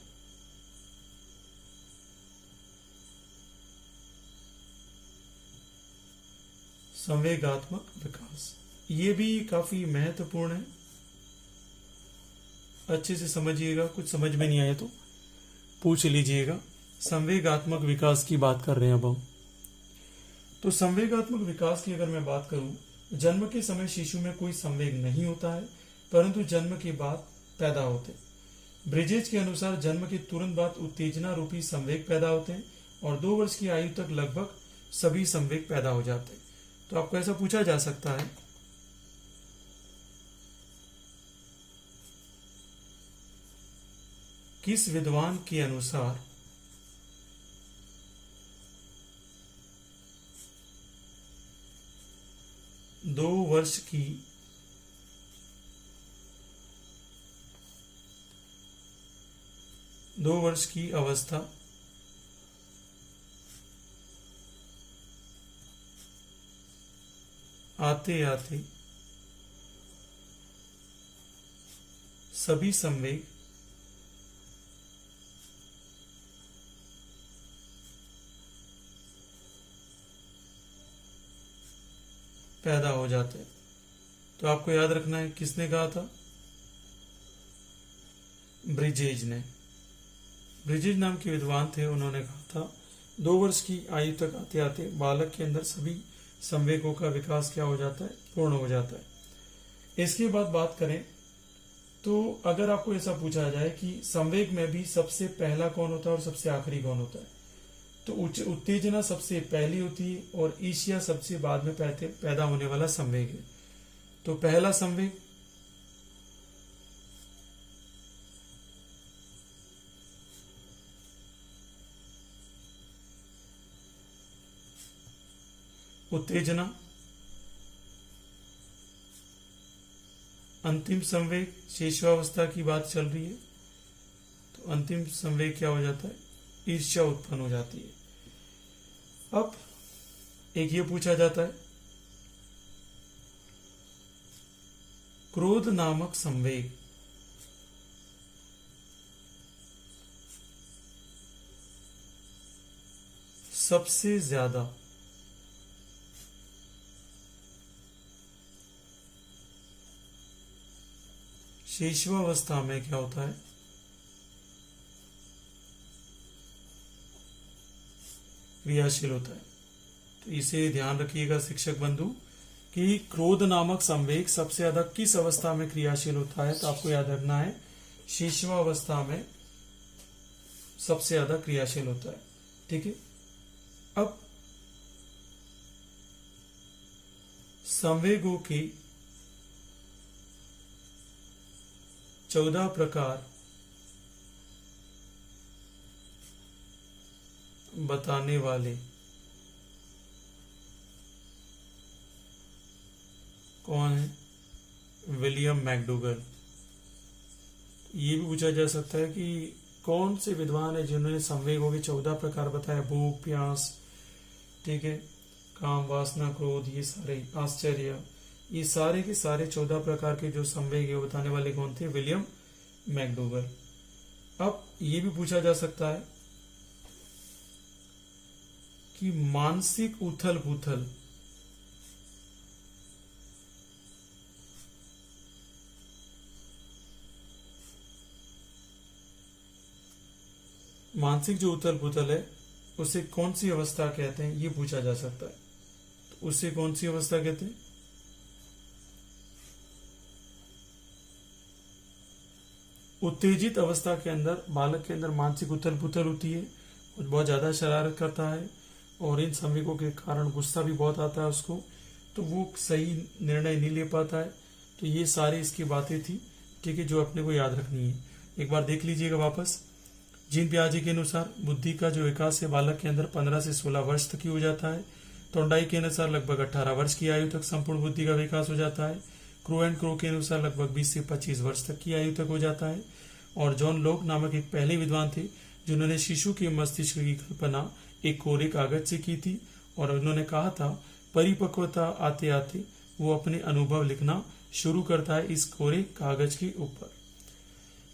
संवेगात्मक विकास। ये भी काफी महत्वपूर्ण है, अच्छे से समझिएगा, कुछ समझ में नहीं आया तो पूछ लीजिएगा। संवेगात्मक विकास की बात कर रहे हैं अब हम। तो संवेगात्मक विकास की अगर मैं बात करूं, जन्म के समय शिशु में कोई संवेग नहीं होता है, परंतु जन्म के बाद पैदा होते। ब्रिजेज के अनुसार जन्म के तुरंत बाद उत्तेजना रूपी संवेग पैदा होते हैं और 2 वर्ष की आयु तक लगभग सभी संवेग पैदा हो जाते हैं। तो आपको ऐसा पूछा जा सकता है, किस विद्वान के अनुसार दो वर्ष की अवस्था आते आते सभी संवेग पैदा हो जाते हैं। तो आपको याद रखना है, किसने कहा था? ब्रिजेज ने। ब्रिजेज नाम के विद्वान थे, उन्होंने कहा था 2 वर्ष की आयु तक आते आते बालक के अंदर सभी संवेगों का विकास क्या हो जाता है? पूर्ण हो जाता है। इसके बाद बात करें तो अगर आपको ऐसा पूछा जाए कि संवेग में भी सबसे पहला कौन होता है और सबसे आखिरी कौन होता है, तो उत्तेजना सबसे पहली होती है और ईर्ष्या सबसे बाद में पैदा होने वाला संवेग है। तो पहला संवेग उत्तेजना, अंतिम संवेग शेषावस्था की बात चल रही है, तो अंतिम संवेग क्या हो जाता है? ईर्ष्या उत्पन्न हो जाती है। अब एक ये पूछा जाता है, क्रोध नामक संवेग सबसे ज्यादा शेषावस्था में क्या होता है? क्रियाशील होता है। तो इसे ध्यान रखिएगा शिक्षक बंधु कि क्रोध नामक संवेग सबसे ज्यादा किस अवस्था में क्रियाशील होता है, तो आपको याद रखना है शेषावस्था में सबसे ज्यादा क्रियाशील होता है। ठीक है। अब संवेगों के 14 प्रकार बताने वाले कौन है? William McDougall. ये भी पूछा जा सकता है कि कौन से विद्वान है जिन्होंने संवेगों के 14 प्रकार बताए? भूख, प्यास, ठीक है, काम, वासना, क्रोध, ये सारे, आश्चर्य, ये सारे के सारे 14 प्रकार के जो संवेग है बताने वाले कौन थे? William McDougall. अब ये भी पूछा जा सकता है कि मानसिक उथल पुथल मानसिक जो उथल पुथल है उसे कौन सी अवस्था कहते हैं? ये पूछा जा सकता है। तो उसे कौन सी अवस्था कहते हैं? उत्तेजित अवस्था के अंदर बालक के अंदर मानसिक उथल पुथल होती है, कुछ बहुत ज्यादा शरारत करता है और इन संवेगों के कारण गुस्सा भी बहुत आता है उसको, तो वो सही निर्णय नहीं ले पाता है। तो ये सारी इसकी बातें थी, ठीक है, जो अपने को याद रखनी है। एक बार देख लीजिएगा वापस। जीन पियाजे के अनुसार बुद्धि का जो विकास है बालक के अंदर 15 से 16 वर्ष तक ही हो जाता है। टोंडाई के अनुसार लगभग 18 वर्ष की आयु तक संपूर्ण बुद्धि का विकास हो जाता है। क्रो एंड क्रो के अनुसार लगभग 20 से 25 वर्ष तक की आयु तक हो जाता है। और जॉन लॉक नामक एक पहले विद्वान थे जिन्होंने शिशु के मस्तिष्क की कल्पना एक कोरे कागज से की थी और उन्होंने कहा था परिपक्वता आते आते वो अपने अनुभव लिखना शुरू करता है इस कोरे कागज के ऊपर।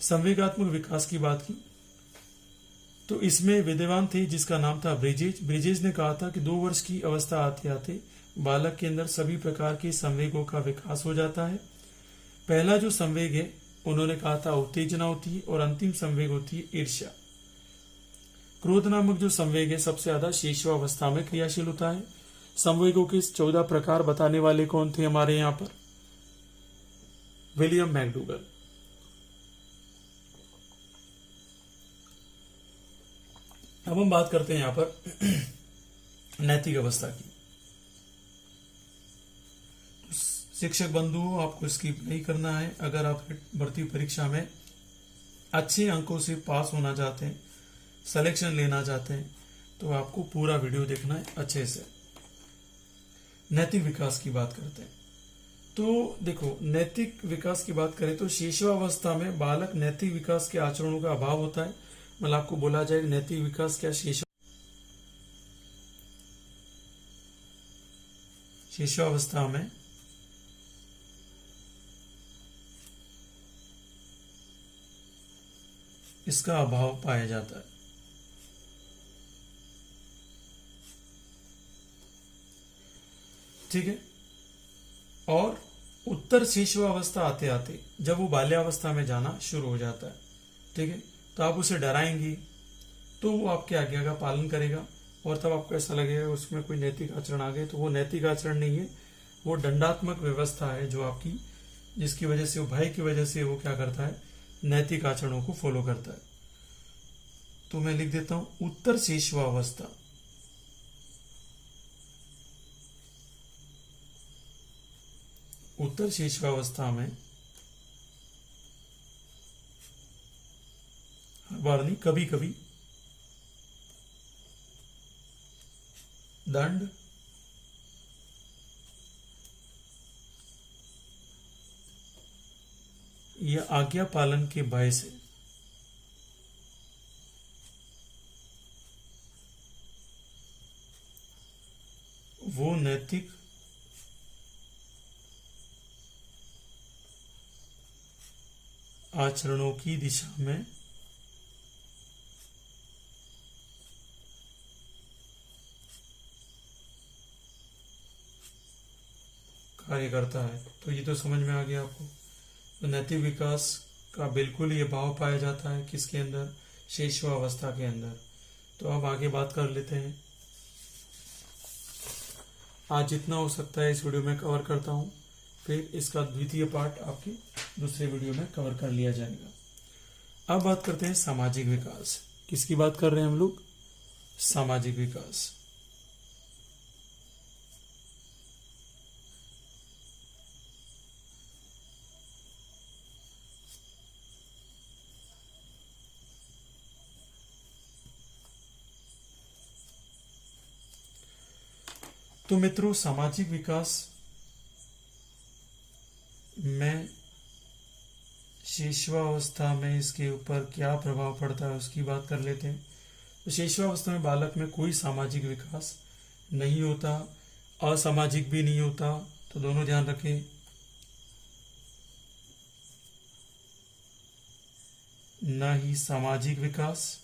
संवेगात्मक विकास की बात की तो इसमें विद्वान थे जिसका नाम था ब्रिजेज। ब्रिजेज ने कहा था कि 2 वर्ष की अवस्था आते आते बालक के अंदर सभी प्रकार के संवेगों का विकास हो जाता है। पहला जो संवेग है उन्होंने कहा था उत्तेजना होती है, और अंतिम संवेग होती है ईर्ष्या। क्रोध नामक जो संवेग है सबसे ज्यादा शिशुअवस्था में क्रियाशील होता है। संवेगों के 14 प्रकार बताने वाले कौन थे हमारे यहाँ पर? William McDougall. अब हम बात करते हैं यहाँ पर नैतिक अवस्था की। शिक्षक बंधुओं, आपको स्किप नहीं करना है। अगर आप भर्ती परीक्षा में अच्छे अंकों से पास होना चाहते हैं, सिलेक्शन लेना चाहते हैं, तो आपको पूरा वीडियो देखना है अच्छे से। नैतिक विकास की बात करते हैं तो देखो, नैतिक विकास की बात करें तो शिशुअवस्था में बालक नैतिक विकास के आचरणों का अभाव होता है। मतलब आपको बोला जाए नैतिक विकास क्या? शिशुअवस्था में इसका अभाव पाया जाता है। ठीक है। और उत्तर शिशुअवस्था आते आते जब वो बाल्यावस्था में जाना शुरू हो जाता है, ठीक है, तो आप उसे डराएंगे तो वो आपके आज्ञा का पालन करेगा, और तब आपको ऐसा लगेगा उसमें कोई नैतिक आचरण आ गए, तो वो नैतिक आचरण नहीं है, वो दंडात्मक व्यवस्था है जो आपकी, जिसकी वजह से, भय की वजह से वो क्या करता है, नैतिक आचरणों को फॉलो करता है। तो मैं लिख देता हूं उत्तर शिशुअवस्था। उत्तर शिशुअवस्था में हर बार नहीं, कभी कभी दंड या आज्ञा पालन के भय से वो नैतिक आचरणों की दिशा में कार्य करता है। तो ये तो समझ में आ गया आपको। तो नैतिक विकास का बिल्कुल ये भाव पाया जाता है किसके अंदर? शिशुअवस्था के अंदर। तो अब आगे बात कर लेते हैं। आज जितना हो सकता है इस वीडियो में कवर करता हूं, फिर इसका द्वितीय पार्ट आपके दूसरे वीडियो में कवर कर लिया जाएगा। अब बात करते हैं सामाजिक विकास। किसकी बात कर रहे हैं हम लोग? सामाजिक विकास। तो मित्रों, सामाजिक विकास में शिशुअवस्था में इसके ऊपर क्या प्रभाव पड़ता है उसकी बात कर लेते हैं। तो शिशुअवस्था में बालक में कोई सामाजिक विकास नहीं होता, असामाजिक भी नहीं होता, तो दोनों ध्यान रखें। न ही सामाजिक विकास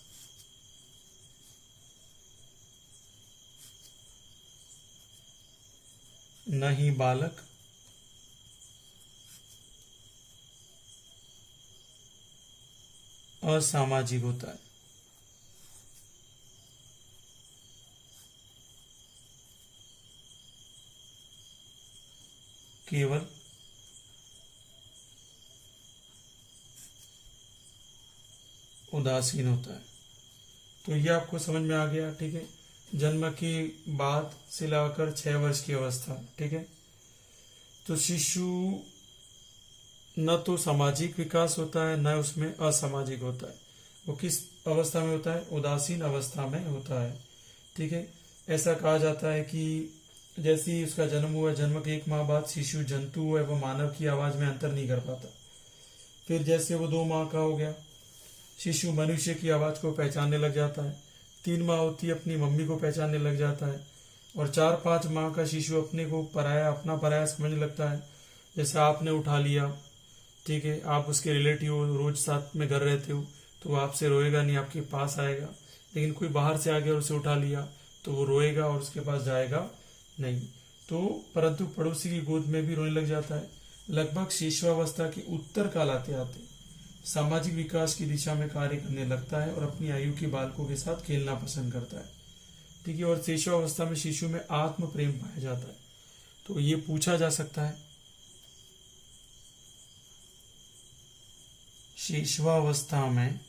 न ही बालक असामाजिक होता है। केवल उदासीन होता है। तो ये आपको समझ में आ गया, ठीक है। जन्म के बाद से लाकर 6 वर्ष की अवस्था, ठीक है। तो शिशु न तो सामाजिक विकास होता है, न उसमें असामाजिक होता है। वो किस अवस्था में होता है? उदासीन अवस्था में होता है, ठीक है। ऐसा कहा जाता है कि जैसे ही उसका जन्म हुआ, जन्म के 1 माह बाद शिशु जंतु एवं मानव की आवाज में अंतर नहीं कर पाता। फिर जैसे वो 2 माह का हो गया, शिशु मनुष्य की आवाज को पहचानने लग जाता है। 3 माह होती है, अपनी मम्मी को पहचानने लग जाता है। और 4-5 माह का शिशु अपने को पराया, अपना पराया समझने लगता है। जैसे आपने उठा लिया, ठीक है, आप उसके रिलेटिव हो, रोज साथ में घर रहते हो, तो वो आपसे रोएगा नहीं, आपके पास आएगा। लेकिन कोई बाहर से आ गया और उसे उठा लिया तो वो रोएगा और उसके पास जाएगा नहीं। तो परंतु पड़ोसी की गोद में भी रोने लग जाता है। लगभग शिशुअवस्था के उत्तर काल आते आते सामाजिक विकास की दिशा में कार्य करने लगता है और अपनी आयु के बालकों के साथ खेलना पसंद करता है, ठीक है। और शिशुअवस्था में शिशु में आत्म प्रेम पाया जाता है। तो ये पूछा जा सकता है, शिशुअवस्था में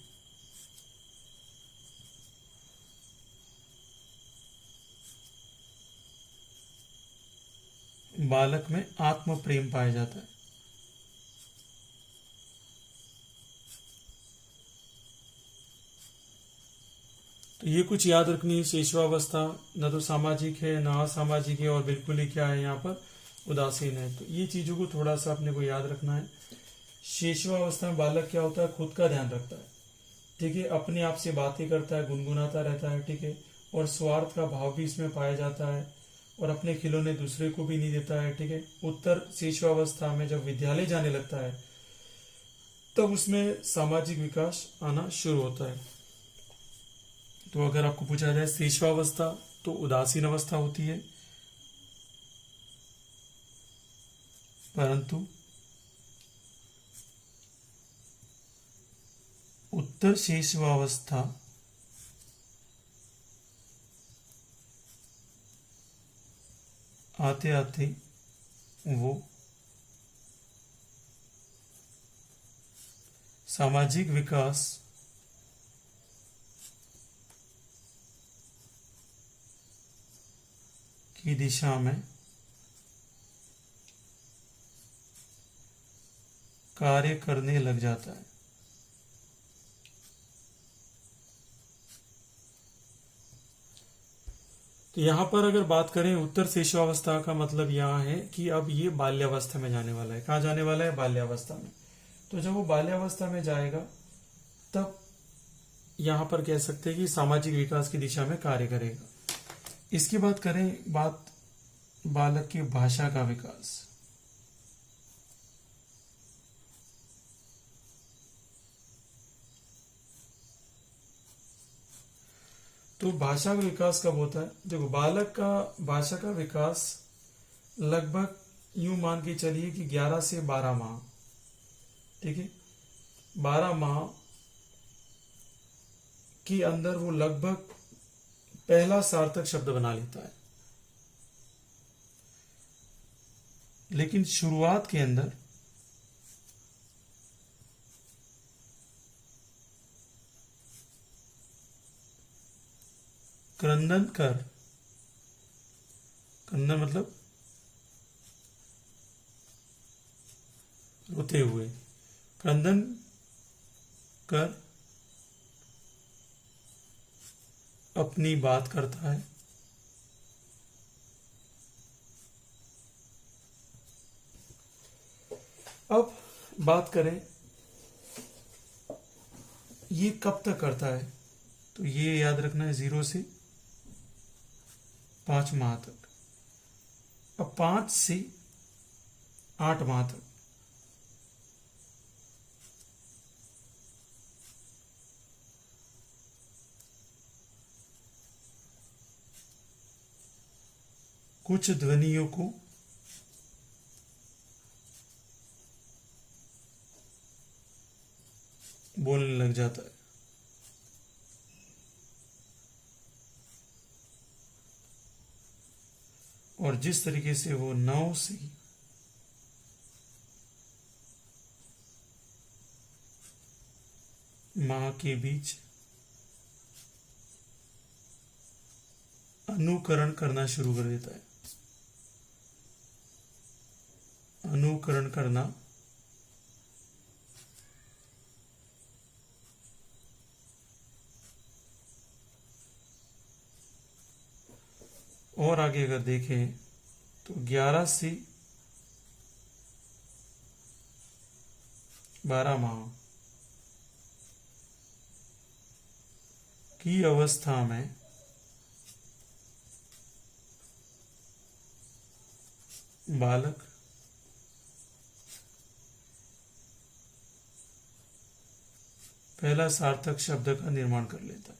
बालक में आत्म प्रेम पाया जाता है। तो ये कुछ याद रखनी है। शिशुअवस्था न तो सामाजिक है, न असामाजिक है, और बिल्कुल ही क्या है, यहाँ पर उदासीन है। तो ये चीजों को थोड़ा सा अपने को याद रखना है। शिशुअवस्था में बालक क्या होता है, खुद का ध्यान रखता है, ठीक है, अपने आप से बातें करता है, गुनगुनाता रहता है, ठीक है, और स्वार्थ का भाव भी इसमें पाया जाता है, और अपने खिलौने दूसरे को भी नहीं देता है, ठीक है। उत्तर शिशुअवस्था में जब विद्यालय जाने लगता है तब उसमें सामाजिक विकास आना शुरू होता है। तो अगर आपको पूछा जाए शिशुअवस्था, तो उदासीन अवस्था होती है, परंतु उत्तर शिशुअवस्था आते आते वो सामाजिक विकास की दिशा में कार्य करने लग जाता है। तो यहां पर अगर बात करें उत्तर शिशुअवस्था का मतलब यहां है कि अब ये बाल्यावस्था में जाने वाला है। कहाँ जाने वाला है, बाल्यावस्था में। तो जब वो बाल्यावस्था में जाएगा तब यहां पर कह सकते हैं कि सामाजिक विकास की दिशा में कार्य करेगा। इसकी बात करें, बात बालक की भाषा का विकास। तो भाषा का विकास कब होता है, देखो बालक का भाषा का विकास लगभग यूं मान के चलिए कि 11 से 12 माह, ठीक है, 12 माह के अंदर वो लगभग पहला सार्थक शब्द बना लेता है। लेकिन शुरुआत के अंदर क्रंदन कर, क्रंदन मतलब रोते हुए, क्रंदन कर अपनी बात करता है। अब बात करें ये कब तक करता है, तो ये याद रखना है 0 से 5 माह तक। अब 5 से 8 माह तक कुछ ध्वनियों को बोलने लग जाता है। और जिस तरीके से वो 9 से 12 माह के बीच अनुकरण करना शुरू कर देता है। अनुकरण करना और आगे अगर देखें तो 11 से 12 माह की अवस्था में बालक पहला सार्थक शब्द का निर्माण कर लेता है।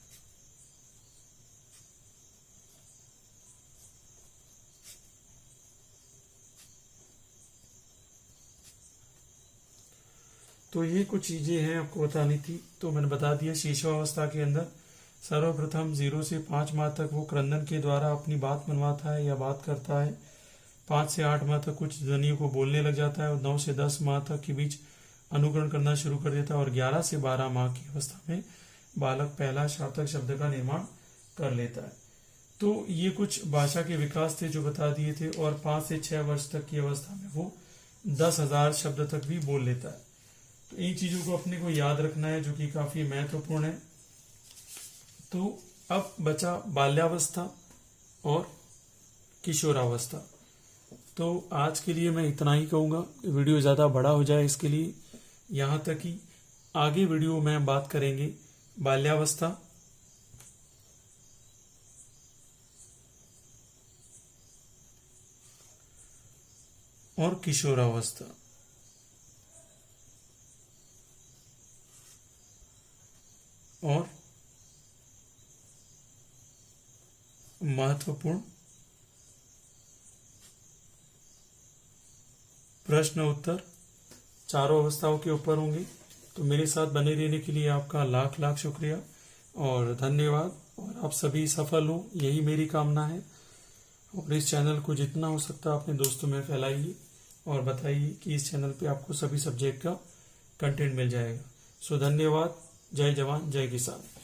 तो ये कुछ चीजें हैं आपको बतानी थी, तो मैंने बता दिया। शिशुअवस्था के अंदर सर्वप्रथम 0 से 5 माह तक वो क्रंदन के द्वारा अपनी बात मनवाता है या बात करता है। 5 से 8 माह तक कुछ ध्वनियों को बोलने लग जाता है और 9 से 10 माह तक के बीच अनुकरण करना शुरू कर देता है और 11 से 12 माह की अवस्था में बालक पहला सार्थक शब्द का निर्माण कर लेता है। तो ये कुछ भाषा के विकास थे जो बता दिए थे। और 5 से 6 वर्ष तक की अवस्था में वो 10,000 शब्द तक भी बोल लेता है। तो इन चीजों को अपने को याद रखना है जो कि काफी महत्वपूर्ण है। तो अब बचा बाल्यावस्था और किशोरावस्था। तो आज के लिए मैं इतना ही कहूंगा, वीडियो ज्यादा बड़ा हो जाए इसके लिए। यहां तक कि आगे वीडियो में बात करेंगे बाल्यावस्था और किशोरावस्था। और महत्वपूर्ण प्रश्न उत्तर चारों अवस्थाओं के ऊपर होंगे। तो मेरे साथ बने रहने के लिए आपका लाख लाख शुक्रिया और धन्यवाद। और आप सभी सफल हो, यही मेरी कामना है। और इस चैनल को जितना हो सकता है अपने दोस्तों में फैलाइए और बताइए कि इस चैनल पे आपको सभी सब्जेक्ट का कंटेंट मिल जाएगा। सो धन्यवाद। जय जवान जय किसान।